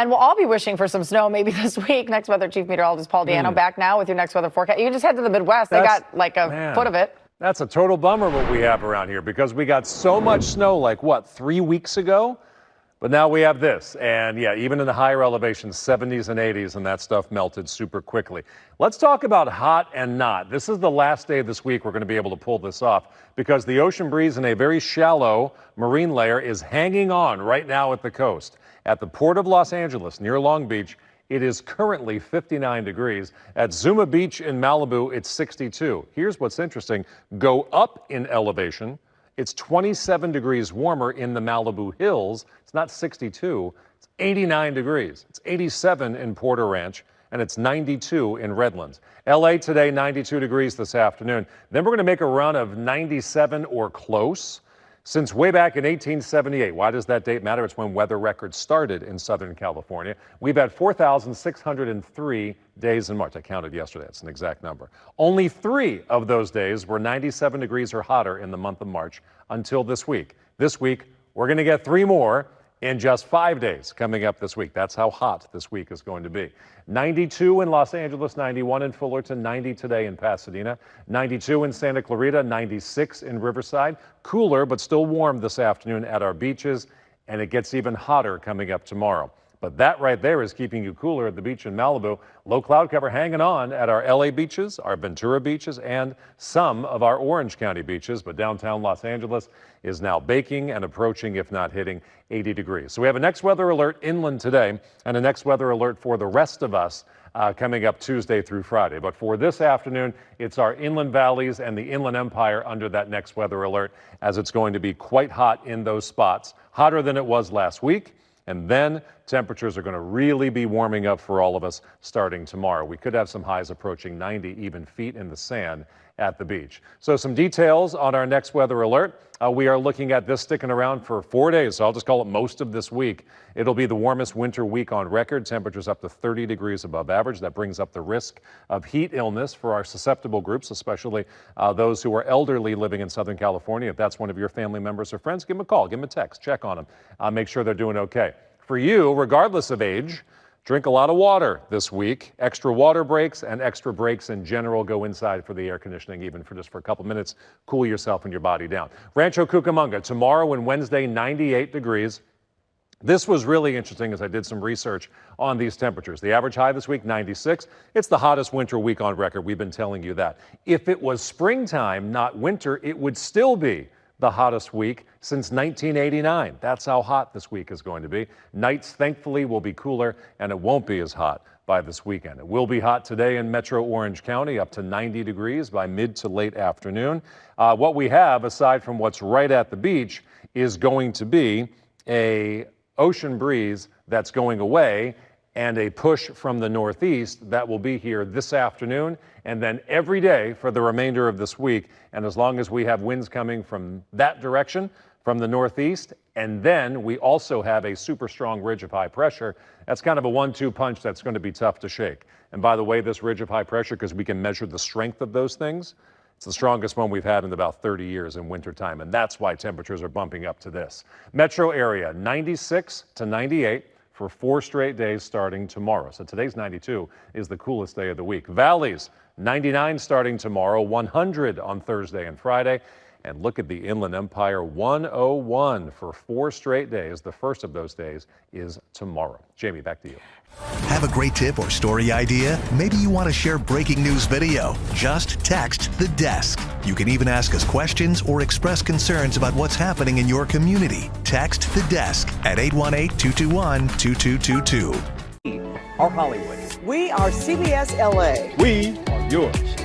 And we'll all be wishing for some snow maybe this week. Next Weather Chief Meteorologist Paul Deanno back now with your next weather forecast. You can just head to the Midwest. They got like a foot of it. That's a total bummer what we have around here because we got so much snow like, what, 3 weeks ago? But now we have this. And yeah, even in the higher elevations, 70s and 80s, and that stuff melted super quickly. Let's talk about hot and not. This is the last day of this week we're going to be able to pull this off because the ocean breeze in a very shallow marine layer is hanging on right now at the coast. At the Port of Los Angeles, near Long Beach, it is currently 59 degrees. At Zuma Beach in Malibu, it's 62. Here's what's interesting. Go up in elevation. It's 27 degrees warmer in the Malibu Hills. It's not 62. It's 89 degrees. It's 87 in Porter Ranch, and it's 92 in Redlands. LA today, 92 degrees this afternoon. Then we're going to make a run of 97 or close. Since way back in 1878, why does that date matter? It's when weather records started in Southern California. We've had 4,603 days in March. I counted yesterday. That's an exact number. Only 3 of those days were 97 degrees or hotter in the month of March until this week. This week, we're going to get 3 more in just 5 days coming up this week. That's how hot this week is going to be. 92 in Los Angeles, 91 in Fullerton, 90 today in Pasadena, 92 in Santa Clarita, 96 in Riverside. Cooler, but still warm this afternoon at our beaches, and it gets even hotter coming up tomorrow. But that right there is keeping you cooler at the beach in Malibu. Low cloud cover hanging on at our LA beaches, our Ventura beaches, and some of our Orange County beaches. But downtown Los Angeles is now baking and approaching, if not hitting, 80 degrees. So we have a next weather alert inland today and a next weather alert for the rest of us coming up Tuesday through Friday. But for this afternoon, it's our inland valleys and the Inland Empire under that next weather alert, as it's going to be quite hot in those spots, hotter than it was last week. And then temperatures are going to really be warming up for all of us starting tomorrow. We could have some highs approaching 90 even feet in the sand at the beach. So some details on our next weather alert. We are looking at this sticking around for 4 days, so I'll just call it most of this week. It'll be the warmest winter week on record. Temperatures up to 30 degrees above average. That brings up the risk of heat illness for our susceptible groups, especially those who are elderly living in Southern California. If that's one of your family members or friends, give them a call, give them a text, check on them, make sure they're doing okay. For you, regardless of age, drink a lot of water this week. Extra water breaks and extra breaks in general. Go inside for the air conditioning, even for just for a couple minutes. Cool yourself and your body down. Rancho Cucamonga, tomorrow and Wednesday, 98 degrees. This was really interesting as I did some research on these temperatures. The average high this week, 96. It's the hottest winter week on record. We've been telling you that. If it was springtime, not winter, it would still be the hottest week since 1989. That's how hot this week is going to be. Nights, thankfully, will be cooler, and it won't be as hot by this weekend. It will be hot today in Metro Orange County, up to 90 degrees by mid to late afternoon. What we have, aside from what's right at the beach, is going to be a ocean breeze that's going away and a push from the northeast that will be here this afternoon and then every day for the remainder of this week. And as long as we have winds coming from that direction, from the northeast, and then we also have a super strong ridge of high pressure, that's kind of a 1-2 punch that's going to be tough to shake. And by the way, this ridge of high pressure, because we can measure the strength of those things, it's the strongest one we've had in about 30 years in wintertime, and that's why temperatures are bumping up to this. Metro area, 96 to 98. For 4 straight days starting tomorrow. So today's 92 is the coolest day of the week. Valleys, 99 starting tomorrow, 100 on Thursday and Friday. And look at the Inland Empire, 101 for 4 straight days. The first of those days is tomorrow. Jamie, back to you. Have a great tip or story idea? Maybe you want to share breaking news video? Just text The Desk. You can even ask us questions or express concerns about what's happening in your community. Text The Desk at 818-221-2222. Our Hollywood. We are CBS LA. We are yours.